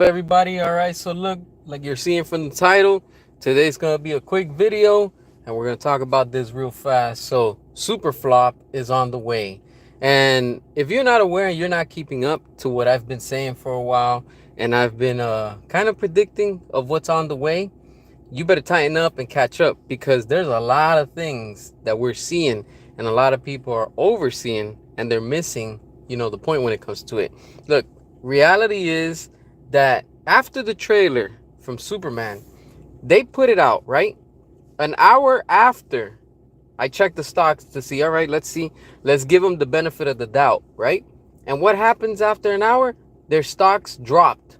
Everybody? All right, so look, like you're seeing from the title, today's gonna be a quick video and we're gonna talk about this real fast. So Superflop is on the way, and if you're not aware and you're not keeping up to what I've been saying for a while, and I've been kind of predicting of what's on the way, you better tighten up and catch up, because there's a lot of things that we're seeing and a lot of people are overseeing and they're missing, the point when it comes to it. Look, reality is that after the trailer from Superman, they put it out, right? An hour after, I checked the stocks to see, all right, let's see, let's give them the benefit of the doubt, right? And what happens after an hour? Their stocks dropped.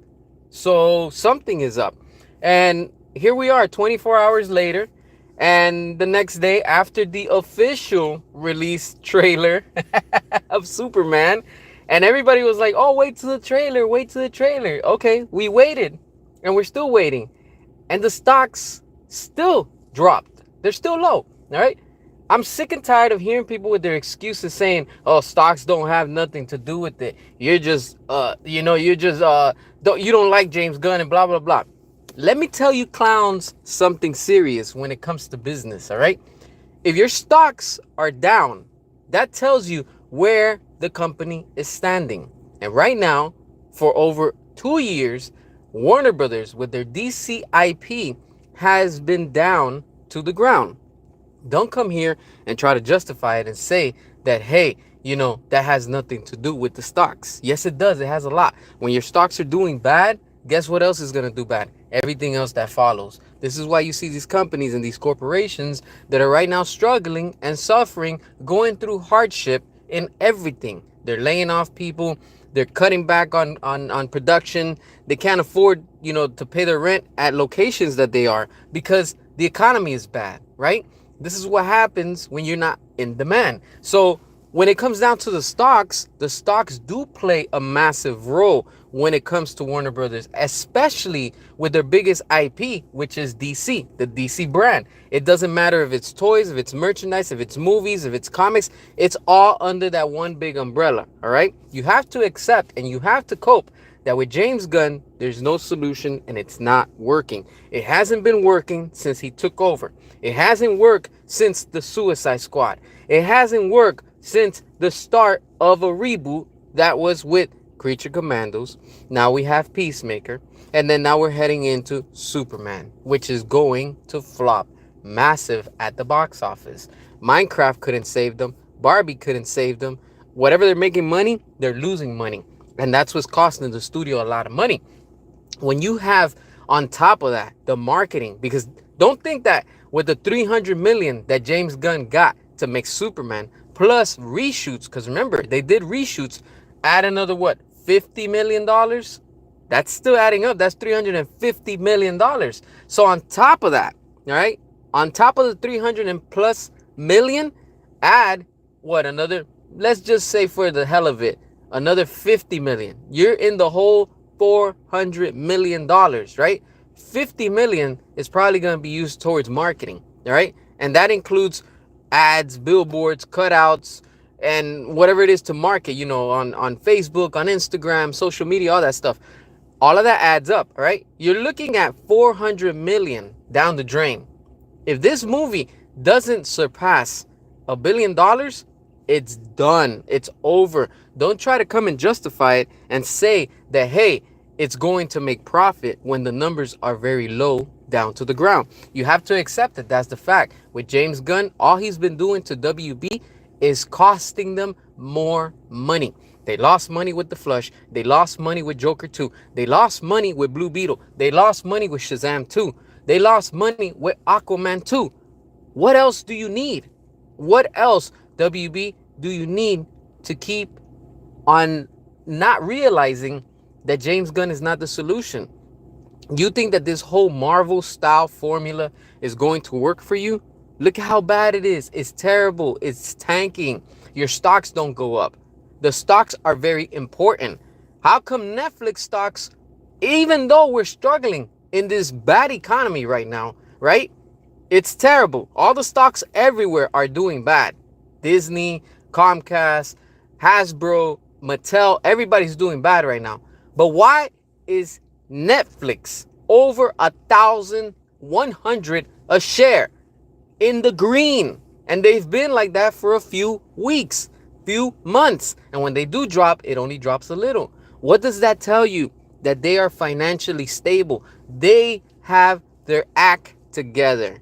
So something is up. And here we are 24 hours later. And the next day, after the official release trailer of Superman, and everybody was like, oh, wait till the trailer, wait till the trailer. Okay, we waited and we're still waiting. And the stocks still dropped. They're still low. All right. I'm sick and tired of hearing people with their excuses saying, oh, stocks don't have nothing to do with it. You're just, you don't like James Gunn and blah, blah, blah. Let me tell you clowns something serious when it comes to business, all right? If your stocks are down, that tells you where the company is standing. And right now, for over 2 years, Warner Brothers with their DC IP has been down to the ground. Don't come here and try to justify it and say that, hey, that has nothing to do with the stocks. Yes, it does. It has a lot. When your stocks are doing bad, guess what else is going to do bad? Everything else that follows. This is why you see these companies and these corporations that are right now struggling and suffering, going through hardship in everything. They're laying off people. They're cutting back on production. They can't afford, to pay their rent at locations that they are, because the economy is bad, right? This is what happens when you're not in demand. So when it comes down to the stocks do play a massive role when it comes to Warner Brothers, especially with their biggest IP, which is DC, the DC brand. It doesn't matter if it's toys, if it's merchandise, if it's movies, if it's comics, it's all under that one big umbrella, all right? You have to accept and you have to cope that with James Gunn, there's no solution and it's not working. It hasn't been working since he took over. It hasn't worked since the Suicide Squad. It hasn't worked since the start of a reboot that was with Creature Commandos. Now we have Peacemaker. And then now we're heading into Superman, which is going to flop massive at the box office. Minecraft couldn't save them. Barbie couldn't save them. Whatever they're making money, they're losing money. And that's what's costing the studio a lot of money. When you have on top of that the marketing, because don't think that with the 300 million that James Gunn got to make Superman, plus reshoots, because remember, they did reshoots, add another what, $50 million? That's still adding up. That's $350 million. So on top of that, all right, on top of the 300 and plus million, add what, another, let's just say for the hell of it, another 50 million. You're in the whole $400 million, right? 50 million is probably going to be used towards marketing, all right? And that includes ads, billboards, cutouts, and whatever it is to market, on Facebook, on Instagram, social media, all that stuff. All of that adds up, all right? You're looking at 400 million down the drain. If this movie doesn't surpass $1 billion, it's done. It's over. Don't try to come and justify it and say that, hey, it's going to make profit when the numbers are very low down to the ground. You have to accept that that's the fact. With James Gunn, all he's been doing to WB is costing them more money. They lost money with The Flush. They lost money with Joker 2. They lost money with Blue Beetle. They lost money with Shazam 2. They lost money with Aquaman 2. What else do you need? What else, WB, do you need to keep on not realizing that James Gunn is not the solution? You think that this whole Marvel style formula is going to work for you? Look at how bad it is. It's terrible. It's tanking. Your stocks don't go up. The stocks are very important. How come Netflix stocks, even though we're struggling in this bad economy right now, right? It's terrible. All the stocks everywhere are doing bad. Disney, Comcast, Hasbro, Mattel, everybody's doing bad right now. But why is Netflix, over 1,100 a share, in the green. And they've been like that for a few weeks, few months. And when they do drop, it only drops a little. What does that tell you? That they are financially stable. They have their act together.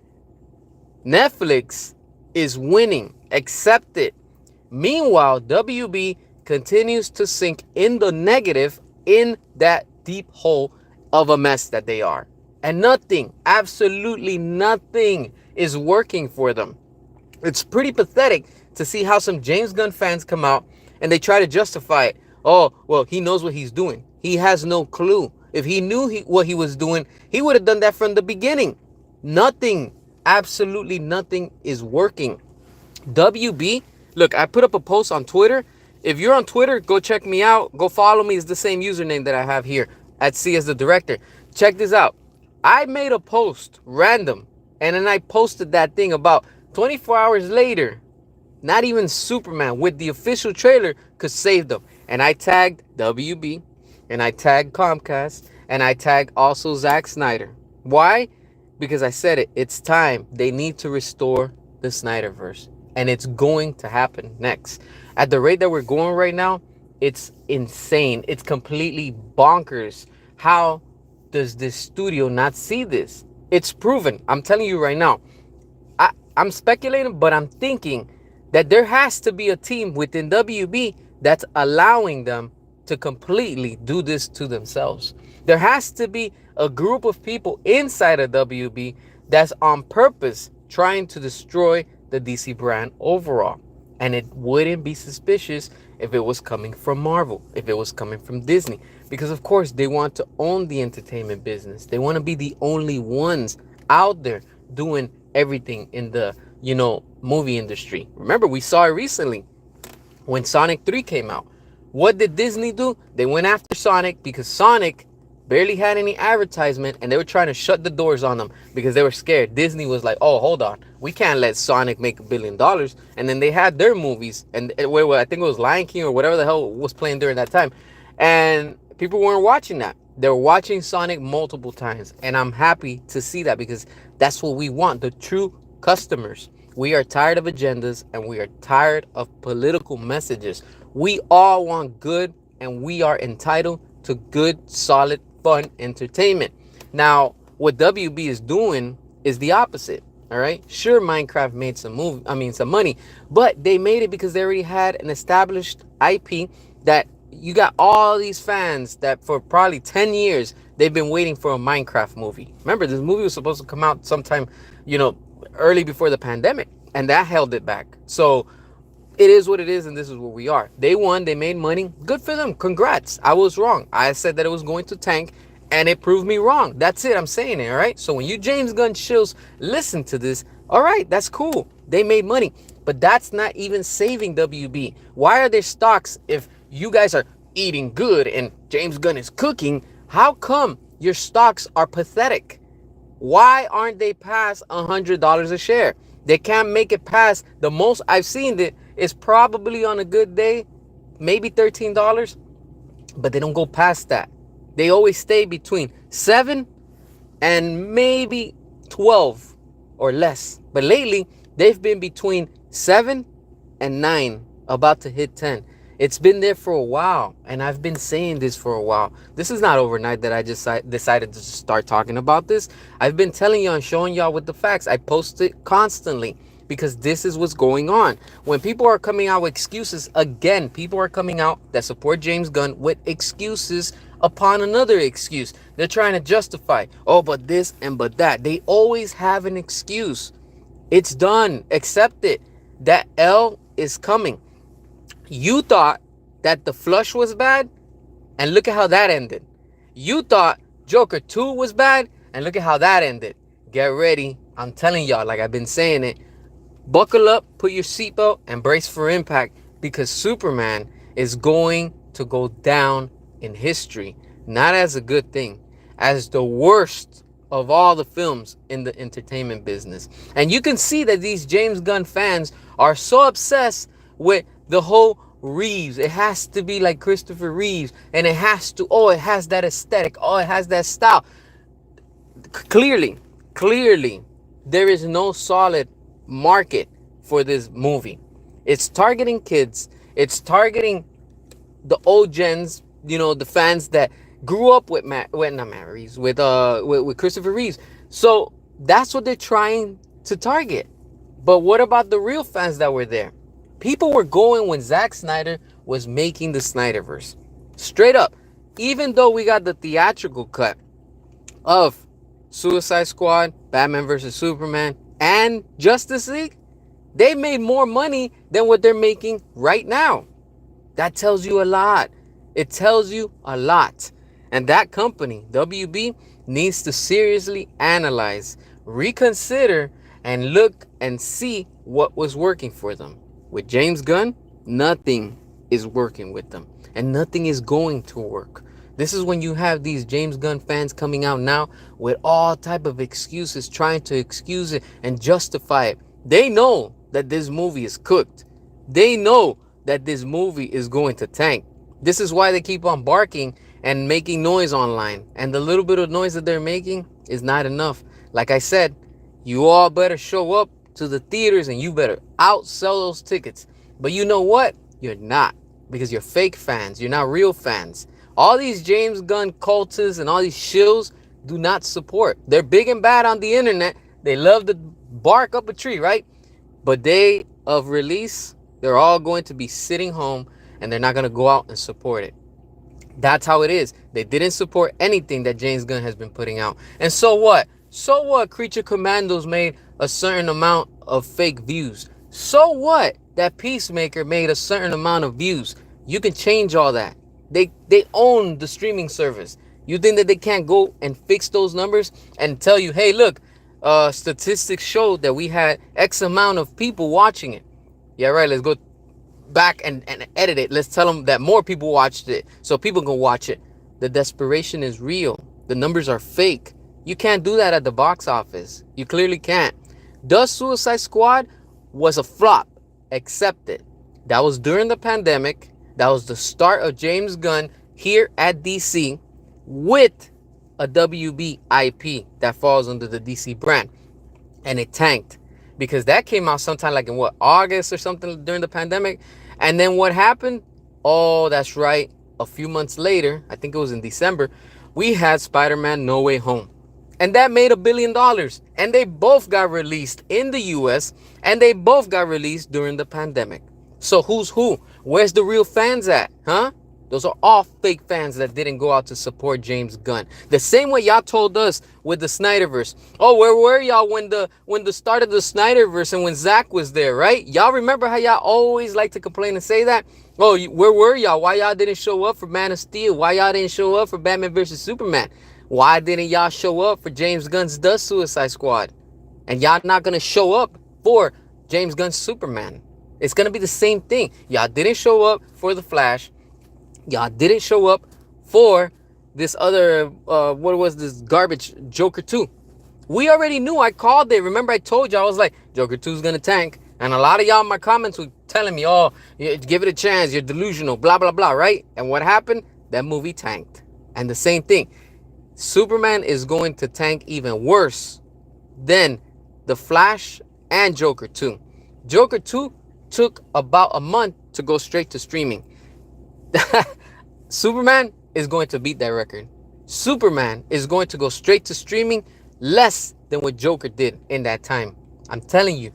Netflix is winning. Accept it. Meanwhile, WB continues to sink in the negative, in that deep hole of a mess that they are. And nothing, absolutely nothing is working for them. It's pretty pathetic to see how some James Gunn fans come out and they try to justify it. Oh, well, he knows what he's doing. He has no clue. If he knew what he was doing, he would have done that from the beginning. Nothing, absolutely nothing is working. WB, look, I put up a post on Twitter. If you're on Twitter, go check me out. Go follow me. It's the same username that I have here at C as the director. Check this out. I made a post random, and then I posted that thing about 24 hours later. Not even Superman with the official trailer could save them. And I tagged WB, and I tagged Comcast, and I tagged also Zack Snyder. Why? Because I said it. It's time. They need to restore the Snyderverse. And it's going to happen next. At the rate that we're going right now, it's insane. It's completely bonkers. How does this studio not see this? It's proven. I'm telling you right now. I'm speculating, but I'm thinking that there has to be a team within WB that's allowing them to completely do this to themselves. There has to be a group of people inside of WB that's on purpose trying to destroy the DC brand overall. And it wouldn't be suspicious if it was coming from Marvel, if it was coming from Disney. Because of course they want to own the entertainment business. They want to be the only ones out there doing everything in the, movie industry. Remember, we saw it recently when Sonic 3 came out. What did Disney do? They went after Sonic because Sonic barely had any advertisement, and they were trying to shut the doors on them because they were scared. Disney was like, oh, hold on, we can't let Sonic make $1 billion. And then they had their movies, and I think it was Lion King or whatever the hell was playing during that time, and people weren't watching that. They were watching Sonic multiple times, and I'm happy to see that because that's what we want, the true customers. We are tired of agendas, and we are tired of political messages. We all want good, and we are entitled to good, solid, fun entertainment. Now, what WB is doing is the opposite. All right. Sure, Minecraft made some money, but they made it because they already had an established IP that you got all these fans that for probably 10 years they've been waiting for a Minecraft movie. Remember, this movie was supposed to come out sometime, early before the pandemic, and that held it back. So it is what it is, and this is where we are. They won, they made money. Good for them. Congrats. I was wrong. I said that it was going to tank, and it proved me wrong. That's it. I'm saying it, all right? So when you James Gunn shills listen to this, all right, that's cool. They made money, but that's not even saving WB. Why are there stocks if you guys are eating good and James Gunn is cooking? How come your stocks are pathetic? Why aren't they past $100 a share? They can't make it past, the most I've seen it is probably on a good day, maybe $13, but they don't go past that. They always stay between 7 and maybe 12 or less. But lately, they've been between 7 and 9, about to hit 10. It's been there for a while, and I've been saying this for a while. This is not overnight that I just decided to start talking about this. I've been telling y'all and showing y'all with the facts. I post it constantly because this is what's going on. When people are coming out with excuses, again, people are coming out that support James Gunn with excuses upon another excuse. They're trying to justify, oh, but this and but that. They always have an excuse. It's done. Accept it. That L is coming. You thought that The Flush was bad, and look at how that ended. You thought Joker 2 was bad, and look at how that ended. Get ready. I'm telling y'all, like I've been saying it, buckle up, put your seatbelt, and brace for impact, because Superman is going to go down in history, not as a good thing, as the worst of all the films in the entertainment business. And you can see that these James Gunn fans are so obsessed with the whole Reeves. It has to be like Christopher Reeves. And it has to, oh, it has that aesthetic. Oh, it has that style. Clearly, there is no solid market for this movie. It's targeting kids. It's targeting the old gens, the fans that grew up with not Matt Reeves, with Christopher Reeves. So that's what they're trying to target. But what about the real fans that were there? People were going when Zack Snyder was making the Snyderverse. Straight up. Even though we got the theatrical cut of Suicide Squad, Batman vs. Superman, and Justice League, they made more money than what they're making right now. That tells you a lot. It tells you a lot. And that company, WB, needs to seriously analyze, reconsider, and look and see what was working for them. With James Gunn, nothing is working with them. And nothing is going to work. This is when you have these James Gunn fans coming out now with all type of excuses, trying to excuse it and justify it. They know that this movie is cooked. They know that this movie is going to tank. This is why they keep on barking and making noise online. And the little bit of noise that they're making is not enough. Like I said, you all better show up to the theaters and you better outsell those tickets. But you know what? You're not. Because you're fake fans. You're not real fans. All these James Gunn cultists and all these shills do not support. They're big and bad on the internet. They love to bark up a tree, right? But day of release, they're all going to be sitting home and they're not going to go out and support it. That's how it is. They didn't support anything that James Gunn has been putting out. And so what? So what? Creature Commandos made a certain amount of fake views. So what? That Peacemaker made a certain amount of views. You can change all that. They own the streaming service. You think that they can't go and fix those numbers and tell you, hey, look, statistics showed that we had X amount of people watching it. Yeah, right. Let's go back and edit it. Let's tell them that more people watched it so people can watch it. The desperation is real. The numbers are fake. You can't do that at the box office. You clearly can't. The Suicide Squad was a flop. Accept it. That was during the pandemic. That was the start of James Gunn here at DC with a WB IP that falls under the DC brand. And it tanked because that came out sometime like in August or something during the pandemic. And then what happened? Oh, that's right. A few months later, I think it was in December, we had Spider-Man No Way Home. And that made $1 billion. And they both got released in the US and they both got released during the pandemic. So who's who? Where's the real fans at? Huh? Those are all fake fans that didn't go out to support James Gunn. The same way y'all told us with the Snyderverse. Oh, where were y'all when the start of the Snyderverse and when Zack was there, right? Y'all remember how y'all always like to complain and say that? Oh, where were y'all? Why y'all didn't show up for Man of Steel? Why y'all didn't show up for Batman vs. Superman? Why didn't y'all show up for James Gunn's The Suicide Squad? And y'all not going to show up for James Gunn's Superman. It's going to be the same thing. Y'all didn't show up for The Flash. Y'all didn't show up for this other, what was this garbage, Joker 2. We already knew. I called it. Remember I told you, I was like, Joker 2 is going to tank. And a lot of y'all in my comments were telling me, oh, give it a chance. You're delusional, blah, blah, blah, right? And what happened? That movie tanked. And the same thing. Superman is going to tank even worse than The Flash and Joker 2. Joker 2 took about a month to go straight to streaming. Superman is going to beat that record. Superman is going to go straight to streaming less than what Joker did in that time. I'm telling you,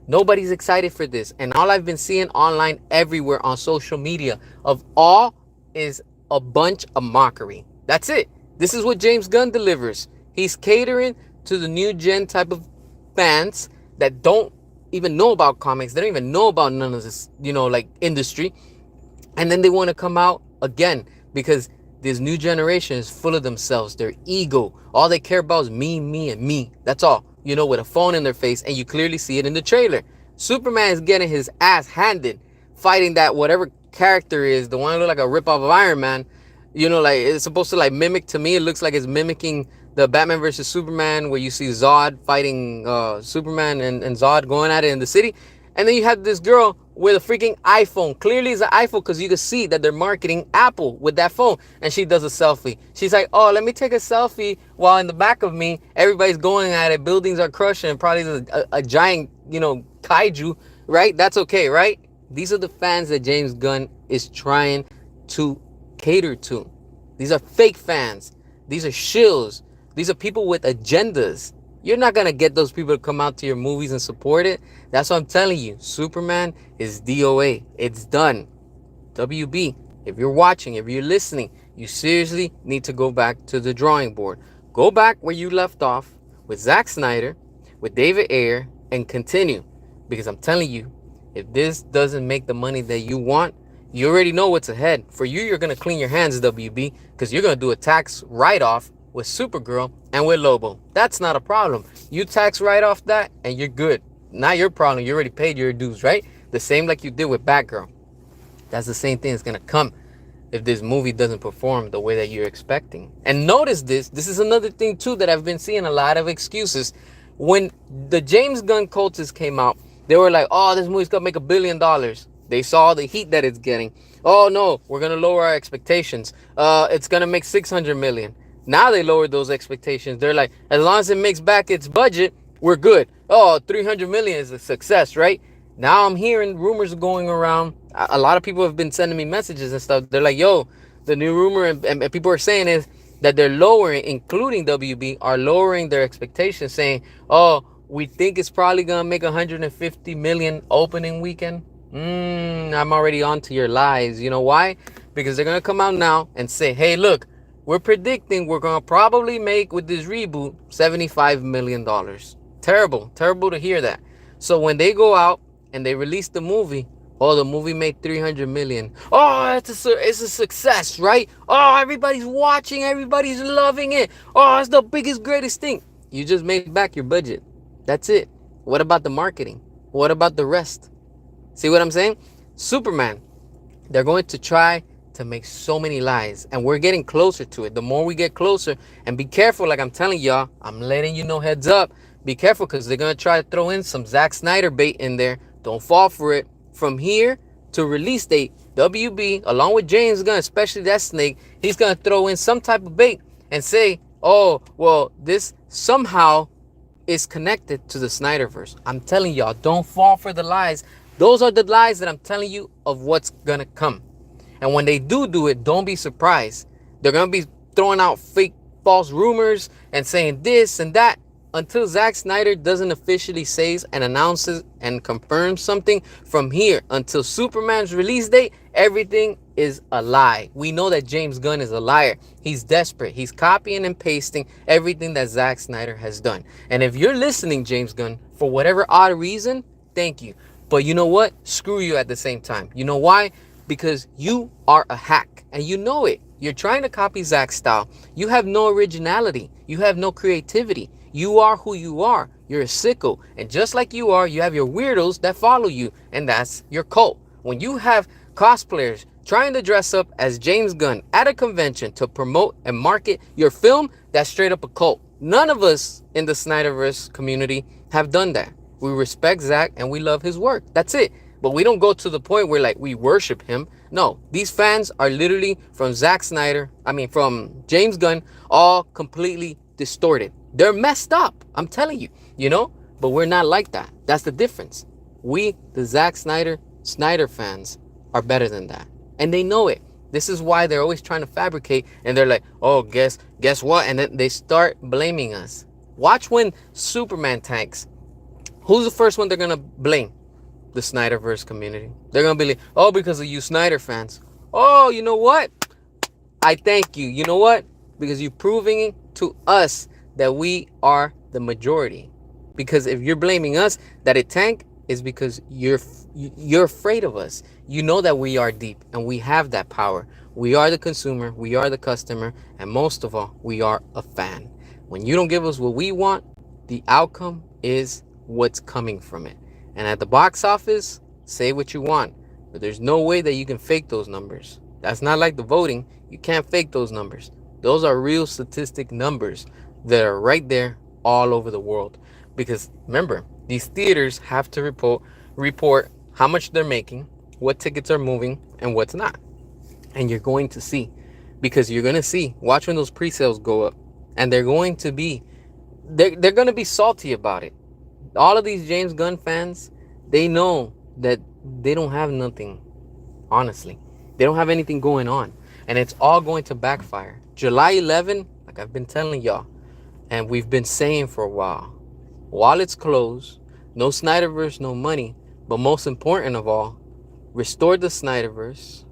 nobody's excited for this. And all I've been seeing online everywhere on social media of all is a bunch of mockery. That's it. This is what James Gunn delivers. He's catering to the new gen type of fans that don't even know about comics. They don't even know about none of this, like industry. And then they want to come out again because this new generation is full of themselves, their ego. All they care about is me, me, and me. That's all. With a phone in their face, and you clearly see it in the trailer. Superman is getting his ass handed, fighting that whatever character is, the one that look like a ripoff of Iron Man. Like it's supposed to like mimic, to me, it looks like it's mimicking the Batman versus Superman where you see Zod fighting Superman and Zod going at it in the city. And then you have this girl with a freaking iPhone. Clearly it's an iPhone because you can see that they're marketing Apple with that phone. And she does a selfie. She's like, oh, let me take a selfie while in the back of me, everybody's going at it. Buildings are crushing. Probably a giant, kaiju, right? That's okay, right? These are the fans that James Gunn is trying to cater to. These are fake fans. These are shills. These are people with agendas. You're not going to get those people to come out to your movies and support it. That's what I'm telling you. Superman is DOA. It's done. WB, if you're watching, if you're listening, you seriously need to go back to the drawing board. Go back where you left off with Zack Snyder, with David Ayer, and continue. Because I'm telling you, if this doesn't make the money that you want, you already know what's ahead. For you, you're going to clean your hands, WB, because you're going to do a tax write-off with Supergirl and with Lobo. That's not a problem. You tax write off that and you're good. Not your problem. You already paid your dues, right? The same like you did with Batgirl. That's the same thing that's going to come if this movie doesn't perform the way that you're expecting. And notice this. This is another thing, too, that I've been seeing a lot of excuses. When the James Gunn cultists came out, they were like, oh, this movie's going to make $1 billion. They saw the heat that it's getting. Oh, no, we're going to lower our expectations. It's going to make $600 million. Now they lowered those expectations. They're like, as long as it makes back its budget, we're good. Oh, 300 million is a success, right? Now I'm hearing rumors going around. A lot of people have been sending me messages and stuff. They're like, yo, the new rumor and people are saying is that they're lowering, including WB, are lowering their expectations, saying, oh, we think it's probably going to make 150 million opening weekend. I'm already on to your lies. You know why? Because they're going to come out now and say, hey, look, we're predicting we're going to probably make with this reboot $75 million. Terrible to hear that. So when they go out and they release the movie, oh, the movie made 300 million. Oh, it's a success, right? Oh, everybody's watching, everybody's loving it. Oh, it's the biggest, greatest thing. You just made back your budget. That's it. What about the marketing? What about the rest? See what I'm saying? Superman, they're going to try to make so many lies, and we're getting closer to it. The more we get closer, and be careful, like I'm telling y'all, I'm letting you know, heads up, be careful, because they're going to try to throw in some Zack Snyder bait in there. Don't fall for it. From here to release date, WB, along with James Gunn, especially that snake, he's going to throw in some type of bait and say, oh, well, this somehow is connected to the Snyderverse. I'm telling y'all, don't fall for the lies. Those are the lies that I'm telling you of what's going to come. And when they do it, don't be surprised. They're going to be throwing out fake, false rumors and saying this and that. Until Zack Snyder doesn't officially say and announces and confirms something, from here until Superman's release date, everything is a lie. We know that James Gunn is a liar. He's desperate. He's copying and pasting everything that Zack Snyder has done. And if you're listening, James Gunn, for whatever odd reason, thank you. But you know what? Screw you at the same time. You know why? Because you are a hack and you know it. You're trying to copy Zack's style. You have no originality. You have no creativity. You are who you are. You're a sicko. And just like you are, you have your weirdos that follow you. And that's your cult. When you have cosplayers trying to dress up as James Gunn at a convention to promote and market your film, that's straight up a cult. None of us in the Snyderverse community have done that. We respect Zack and we love his work. That's it. But we don't go to the point where like we worship him. No, these fans are literally from from James Gunn, all completely distorted. They're messed up. I'm telling you, but we're not like that. That's the difference. We, the Zack Snyder fans, are better than that. And they know it. This is why they're always trying to fabricate. And they're like, oh, guess what? And then they start blaming us. Watch when Superman tanks. Who's the first one they're going to blame? The Snyderverse community. They're going to be like, oh, because of you Snyder fans. Oh, you know what? I thank you. You know what? Because you're proving to us that we are the majority. Because if you're blaming us that it tanked, is because you're afraid of us. You know that we are deep and we have that power. We are the consumer, we are the customer, and most of all, we are a fan. When you don't give us what we want, the outcome is what's coming from it. And at the box office, say what you want, but there's no way that you can fake those numbers. That's not like the voting. You can't fake those numbers. Those are real statistic numbers that are right there all over the world. Because remember, these theaters have to report how much they're making, what tickets are moving, and what's not. And you're going to see, because you're going to see, watch when those pre-sales go up, and they're going to be salty about it. All of these James Gunn fans, they know that they don't have nothing, honestly. They don't have anything going on, and it's all going to backfire. July 11, like I've been telling y'all, and we've been saying for a while it's closed, no Snyderverse, no money, but most important of all, restore the Snyderverse,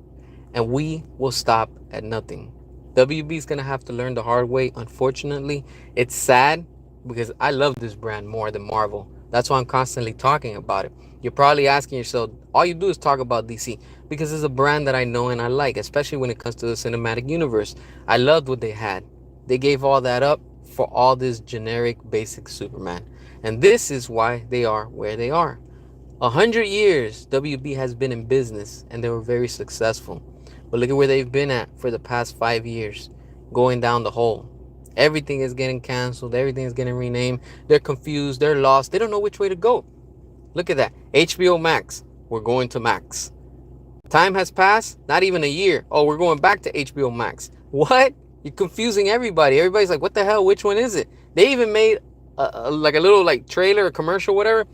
and we will stop at nothing. WB is going to have to learn the hard way. Unfortunately, it's sad because I love this brand more than Marvel. That's why I'm constantly talking about it. You're probably asking yourself, all you do is talk about DC, because it's a brand that I know and I like, especially when it comes to the cinematic universe. I loved what they had. They gave all that up for all this generic basic Superman. And this is why they are where they are. 100 years WB has been in business, and they were very successful. But look at where they've been at for the past 5 years, going down the hole. Everything is getting canceled. Everything is getting renamed. They're confused. They're lost. They don't know which way to go. Look at that. HBO Max. We're going to Max. Time has passed. Not even a year. Oh, we're going back to HBO Max. What? You're confusing everybody. Everybody's like, what the hell? Which one is it? They even made a little like trailer, a commercial, whatever.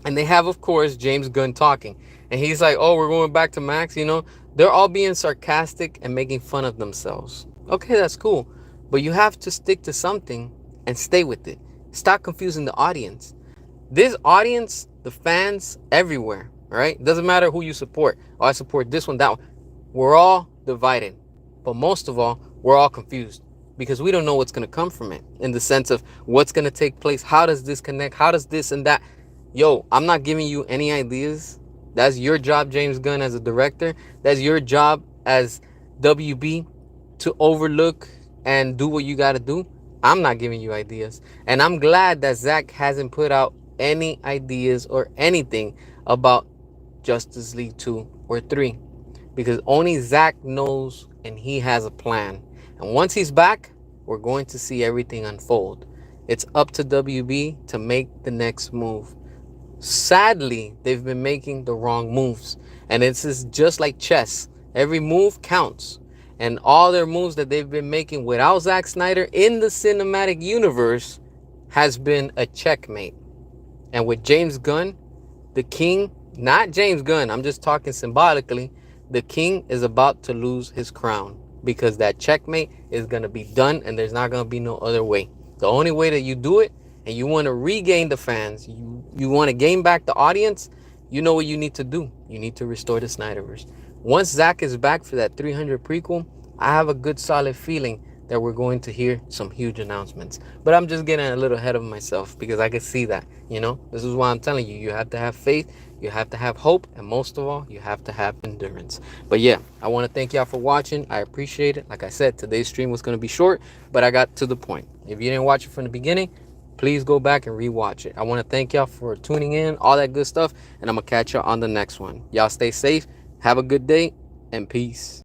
And they have, of course, James Gunn talking. And he's like, oh, we're going back to Max. They're all being sarcastic and making fun of themselves. Okay, that's cool. But you have to stick to something and stay with it. Stop confusing the audience. This audience, the fans everywhere, right? Doesn't matter who you support. Oh, I support this one, that one. We're all divided. But most of all, we're all confused because we don't know what's going to come from it, in the sense of what's going to take place. How does this connect? How does this and that? Yo, I'm not giving you any ideas. That's your job, James Gunn, as a director. That's your job as WB to overlook and do what you got to do. I'm not giving you ideas. And I'm glad that Zach hasn't put out any ideas or anything about Justice League 2 or 3. Because only Zach knows, and he has a plan. And once he's back, we're going to see everything unfold. It's up to WB to make the next move. Sadly, they've been making the wrong moves. And this is just like chess. Every move counts. And all their moves that they've been making without Zack Snyder in the cinematic universe has been a checkmate. And with James Gunn, the king, not James Gunn, I'm just talking symbolically, the king is about to lose his crown, because that checkmate is going to be done, and there's not going to be no other way. The only way that you do it, and you want to regain the fans, you want to gain back the audience, you know what you need to do. You need to restore the Snyderverse. Once Zack is back for that 300 prequel, I have a good solid feeling that we're going to hear some huge announcements. But I'm just getting a little ahead of myself because I can see that, This is why I'm telling you, you have to have faith, you have to have hope, and most of all, you have to have endurance. But yeah, I want to thank y'all for watching. I appreciate it. Like I said, today's stream was going to be short, but I got to the point. If you didn't watch it from the beginning, please go back and rewatch it. I want to thank y'all for tuning in, all that good stuff, and I'm going to catch y'all on the next one. Y'all stay safe, have a good day, and peace.